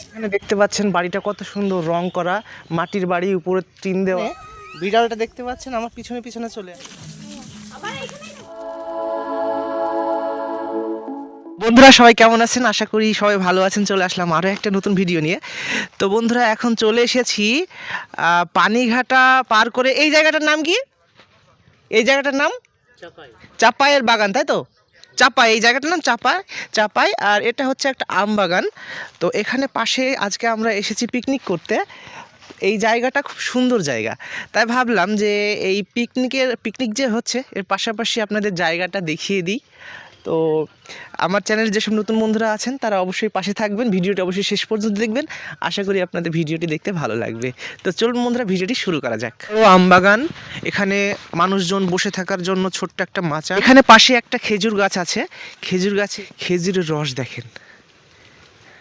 এখানে দেখতে পাচ্ছেন বাড়িটা কত সুন্দর রং করা, মাটির বাড়ি, উপরে টিন দেওয়া। বিড়ালটা দেখতে পাচ্ছেন আমার পিছনে পিছনে চলে আসে। বন্ধুরা সবাই কেমন আছেন? আশা করি সবাই ভালো আছেন। চলে আসলাম আরও একটা নতুন ভিডিও নিয়ে। তো বন্ধুরা এখন চলে এসেছি পানিঘাটা পার করে। এই জায়গাটার নাম কি? এই জায়গাটার নাম চাপাইয়ের বাগান, তাই তো? চাপাই, এই জায়গাটার নাম চাপাই। আর এটা হচ্ছে একটা আম বাগান। তো এখানে পাশে আজকে আমরা এসেছি পিকনিক করতে। এই জায়গাটা খুব সুন্দর জায়গা, তাই ভাবলাম যে এই পিকনিক যে হচ্ছে এর পাশাপাশি আপনাদের জায়গাটা দেখিয়ে দিই। তো আমার চ্যানেলে যেসব নতুন বন্ধুরা আছেন তারা অবশ্যই পাশে থাকবেন, ভিডিওটি অবশ্যই শেষ পর্যন্ত দেখবেন। আশা করি আপনাদের ভিডিওটি দেখতে ভালো লাগবে। তো চলুন বন্ধুরা ভিডিওটি শুরু করা যাক। ও আমবাগান, এখানে মানুষজন বসে থাকার জন্য ছোট্ট একটা মাচা। এখানে পাশে একটা খেজুর গাছ আছে, খেজুর গাছে খেজুরের রস দেখেন।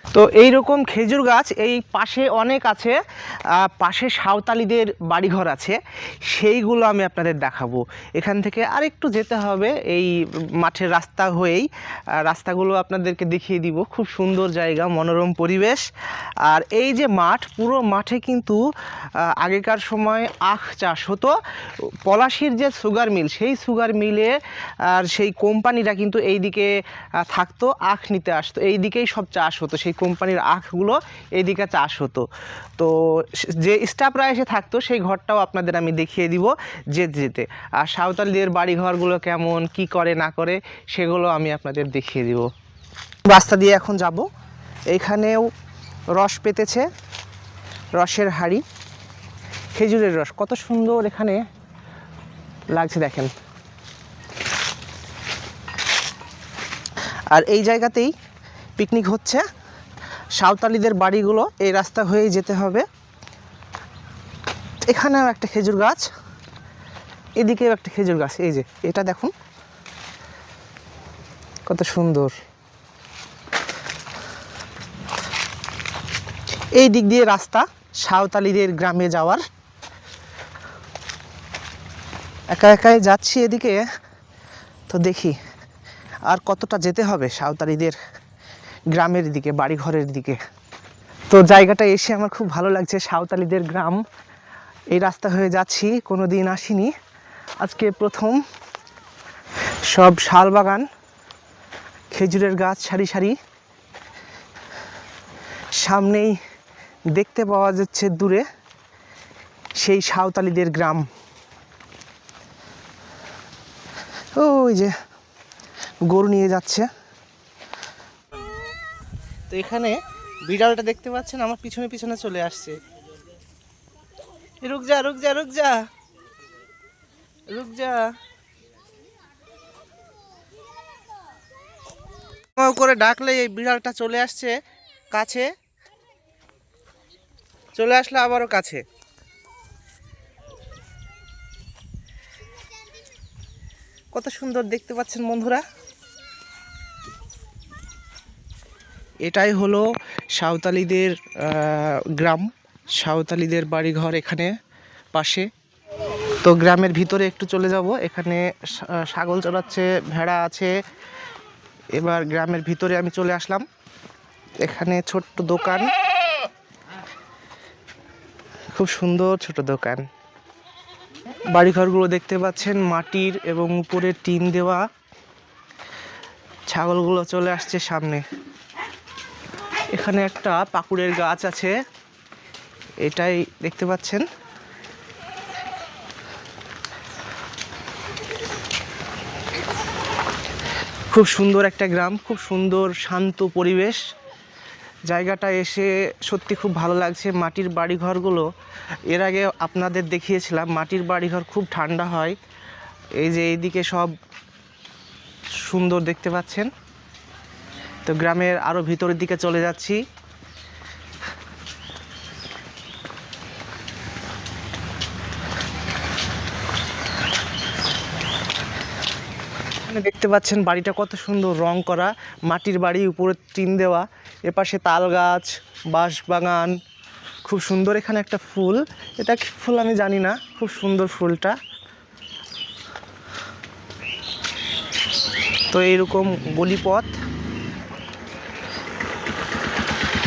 তো এইরকম খেজুর গাছ এই পাশে অনেক আছে। পাশে সাঁওতালিদের বাড়িঘর আছে, সেইগুলো আমি আপনাদের দেখাবো। এখান থেকে আরেকটু যেতে হবে এই মাঠের রাস্তা হয়েই, রাস্তাগুলো আপনাদেরকে দেখিয়ে দিব। খুব সুন্দর জায়গা, মনোরম পরিবেশ। আর এই যে মাঠ, পুরো মাঠে কিন্তু আগেকার সময় আখ চাষ হতো। পলাশীর যে সুগার মিল, সেই সুগার মিলে আর সেই কোম্পানিটা কিন্তু এই দিকে থাকতো, আখ নিতে আসতো। এই দিকেই সব চাষ হতো, সেই কোম্পানির আখগুলো এইদিকে চাষ হতো। তো যে স্টাফরা এসে থাকতো সেই ঘরটাও আপনাদের আমি দেখিয়ে দিব যেতে। আর সাঁওতালদের বাড়ি ঘরগুলো কেমন, কি করে না করে, সেগুলো আমি আপনাদের দেখিয়ে দিব। রাস্তা দিয়ে এখন যাব। এইখানেও রস পেতেছে, রসের হাঁড়ি, খেজুরের রস কত সুন্দর এখানে লাগছে দেখেন। আর এই জায়গাতেই পিকনিক হচ্ছে। সাঁওতালিদের বাড়িগুলো এই রাস্তা হয়েই যেতে হবে। এখানেও একটা খেজুর গাছ, এদিকেও একটা খেজুর গাছ। এই যে এটা দেখুন কত সুন্দর। এই দিক দিয়ে রাস্তা সাঁওতালিদের গ্রামে যাওয়ার। একা একাই যাচ্ছি এদিকে, তো দেখি আর কতটা যেতে হবে সাঁওতালিদের গ্রামের দিকে, বাড়িঘরের দিকে। তো জায়গাটা এসে আমার খুব ভালো লাগছে, সাঁওতালিদের গ্রাম। এই রাস্তা হয়ে যাচ্ছি, কোনো দিন আসিনি, আজকে প্রথম। সব শাল বাগান, খেজুরের গাছ সারি সারি। সামনেই দেখতে পাওয়া যাচ্ছে দূরে সেই সাঁওতালিদের গ্রাম। ওই যে গরু নিয়ে যাচ্ছে। তো এখানে বিড়ালটা দেখতে পাচ্ছেন আমার পিছনে পিছনে চলে আসছে। রুক যা রুক যা রুক যা রুক যা করে ডাকলে এই বিড়ালটা চলে আসছে কাছে, চলে আসলো আবারও কাছে। কত সুন্দর দেখতে পাচ্ছেন বন্ধুরা। এটাই হলো সাঁওতালিদের গ্রাম, সাঁওতালিদের বাড়িঘর এখানে পাশে। তো গ্রামের ভিতরে একটু চলে যাব। এখানে ছাগল চড়াচ্ছে, ভেড়া আছে। এবার গ্রামের ভিতরে আমি চলে আসলাম। এখানে ছোট্ট দোকান, খুব সুন্দর ছোট দোকান। বাড়িঘরগুলো দেখতে পাচ্ছেন মাটির এবং উপরে টিন দেওয়া। ছাগলগুলো চলে আসছে সামনে। এখানে একটা পাকুড়ের গাছ আছে, এটাই দেখতে পাচ্ছেন। খুব সুন্দর একটা গ্রাম, খুব সুন্দর শান্ত পরিবেশ। জায়গাটা এসে সত্যি খুব ভালো লাগছে। মাটির বাড়িঘরগুলো এর আগে আপনাদের দেখিয়েছিলাম, মাটির বাড়িঘর খুব ঠান্ডা হয়। এই যে এইদিকে সব সুন্দর দেখতে পাচ্ছেন। তো গ্রামের আরও ভিতরের দিকে চলে যাচ্ছি। এখানে দেখতে পাচ্ছেন বাড়িটা কত সুন্দর রং করা, মাটির বাড়ি, উপরে টিন দেওয়া। এপাশে তাল গাছ, বাঁশ বাগান, খুব সুন্দর। এখানে একটা ফুল, এটা কি ফুল আমি জানি না, খুব সুন্দর ফুলটা। তো এইরকম গলিপথ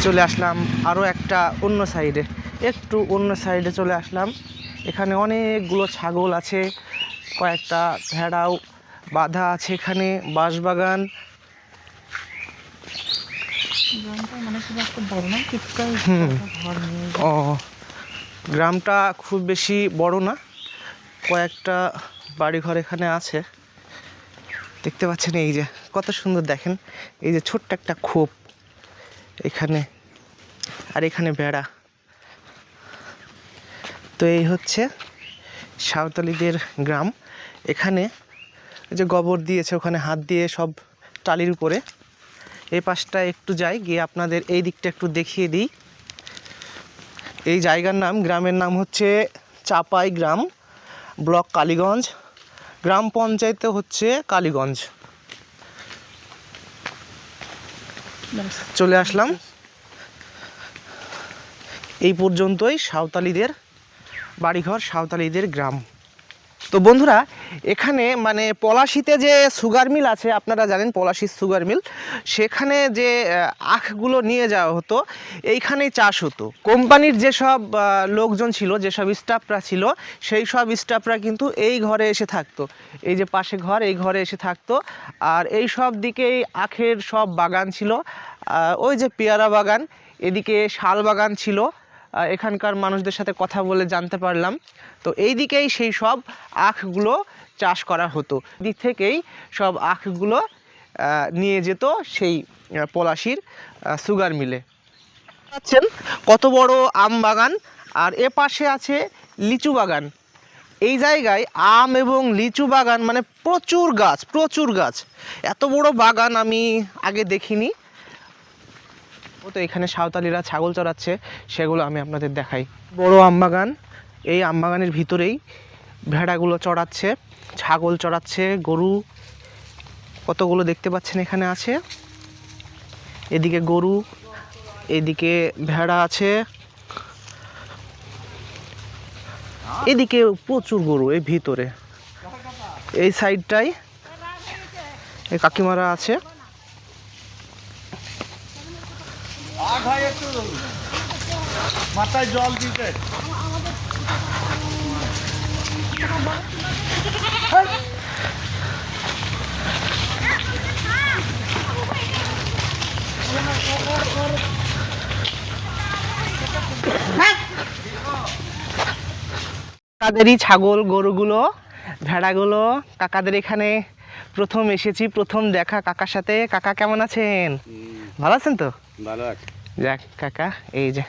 চলে আসলাম আরও একটা অন্য সাইডে, একটু অন্য সাইডে চলে আসলাম। এখানে অনেকগুলো ছাগল আছে, কয়েকটা ভেড়াও বাঁধা আছে এখানে, বাঁশবাগান। ও, গ্রামটা খুব বেশি বড় না, কয়েকটা বাড়িঘর এখানে আছে দেখতে পাচ্ছেন। এই যে কত সুন্দর দেখেন, এই যে ছোট্ট একটা খোপ এখানে, আর এখানে বেড়া। তো এই হচ্ছে সাঁওতালিদের গ্রাম। এখানে যে গোবর দিয়েছে, ওখানে হাত দিয়ে সব টালির উপরে। এই পাশটা একটু যাই, গিয়ে আপনাদের এই দিকটা একটু দেখিয়ে দিই। এই জায়গার নাম, গ্রামের নাম হচ্ছে চাপাই গ্রাম, ব্লক কালীগঞ্জ, গ্রাম পঞ্চায়েতে হচ্ছে কালীগঞ্জ। চলে আসলাম। এই পর্যন্তই সাঁওতালিদের বাড়িঘর, সাঁওতালিদের গ্রাম। তো বন্ধুরা, এখানে মানে পলাশিতে যে সুগার মিল আছে, আপনারা জানেন পলাশির সুগার মিল, সেখানে যে আখগুলো নিয়ে যাওয়া হতো, এইখানেই চাষ হতো। কোম্পানির যেসব লোকজন ছিল, যেসব স্টাফরা ছিল, সেই সব স্টাফরা কিন্তু এই ঘরে এসে থাকতো। এই যে পাশে ঘর, এই ঘরে এসে থাকতো। আর এই সব দিকেই আখের সব বাগান ছিল। ওই যে পেয়ারা বাগান, এদিকে শাল বাগান ছিল। এখানকার মানুষদের সাথে কথা বলে জানতে পারলাম, তো এই দিকেই সেই সব আখগুলো চাষ করা হতো। দিক থেকেই সব আখগুলো নিয়ে যেত সেই পলাশির সুগার মিলে। পাচ্ছেন কত বড় আম বাগান, আর এ পাশে আছে লিচু বাগান। এই জায়গায় আম এবং লিচু বাগান, মানে প্রচুর গাছ, প্রচুর গাছ। এত বড় বাগান আমি আগে দেখিনি। তো এখানে সাঁওতালিরা ছাগল চড়াচ্ছে, সেগুলো আমি আপনাদের দেখাই। বড় আমবাগান, এই আমবাগানের ভিতরেই ভেড়াগুলো চড়াচ্ছে, ছাগল চড়াচ্ছে, গরু কতগুলো দেখতে পাচ্ছেন এখানে আছে। এদিকে গরু, এদিকে ভেড়া আছে, এদিকে প্রচুর গরু এই ভিতরে। এই সাইডটাই এই কাকিমারা আছে। মাথায় জল দিতে কাকাদেরই ছাগল, গরুগুলো, ভেড়াগুলো কাকাদের এখানে প্রথম এসেছি, প্রথম দেখা কাকার সাথে। কাকা কেমন আছেন? ভালো আছেন তো? ভালো আছে। যাক কাকা, এই যে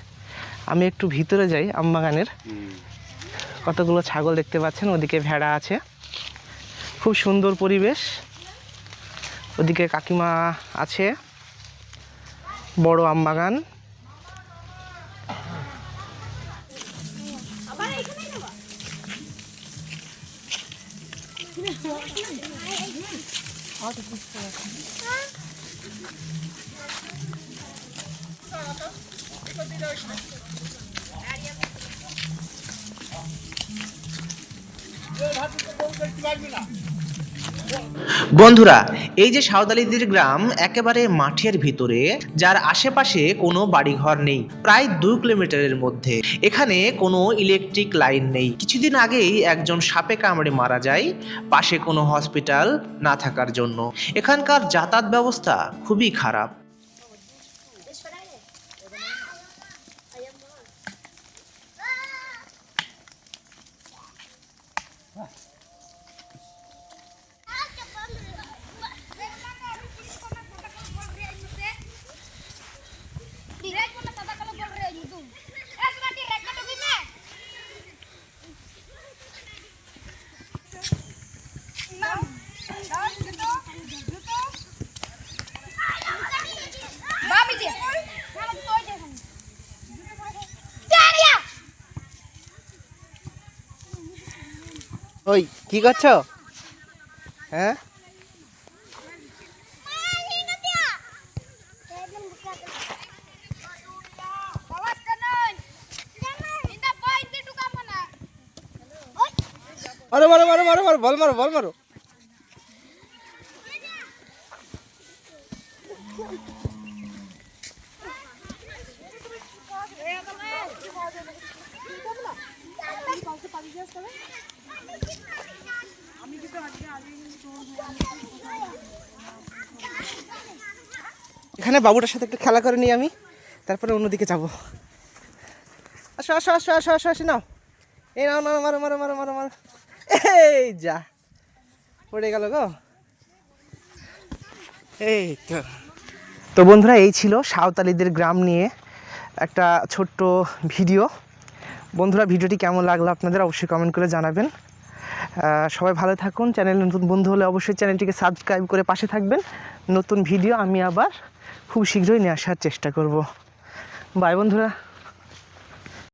আমি একটু ভিতরে যাই আমবাগানের। কতগুলো ছাগল দেখতে পাচ্ছেন, ওদিকে ভেড়া আছে, খুব সুন্দর পরিবেশ। ওদিকে কাকিমা আছে, বড় আমবাগান। বন্ধুরা, এই যে সাঁওতালিদের গ্রাম একেবারে মাঠের ভিতরে, যার আশেপাশে কোনো বাড়িঘর নেই, প্রায় 2 কিলোমিটারের মধ্যে। এখানে কোনো ইলেকট্রিক লাইন নেই। কিছুদিন আগেই একজন সাপে কামড়ে মারা যায়, পাশে কোনো হসপিটাল না থাকার জন্য। এখানকার যাতায়াত ব্যবস্থা খুবই খারাপ। ওই কি করছো? হ্যাঁ, মারো মারো মারো মারো মারো, বল মারো, বল মারো। এখানে বাবুটার সাথে একটু খেলা করে নিই আমি, তারপরে অন্যদিকে যাবো। আসো আসো আসো আসো আসো আসো, নাও এই নাও নাও, মারো মারো মারো মারো মারো, এই যা পড়ে গেল গো। এই তো। তো বন্ধুরা, এই ছিল সাঁওতালিদের গ্রাম নিয়ে একটা ছোট্ট ভিডিও। বন্ধুরা, ভিডিওটি কেমন লাগলো আপনাদের অবশ্যই কমেন্ট করে জানাবেন। সবাই ভালো থাকুন। চ্যানেল নতুন বন্ধু হলে অবশ্যই চ্যানেলটিকে সাবস্ক্রাইব করে পাশে থাকবেন। নতুন ভিডিও আমি আবার খুব শীঘ্রই নিয়ে আসার চেষ্টা করব। বাই বন্ধুরা।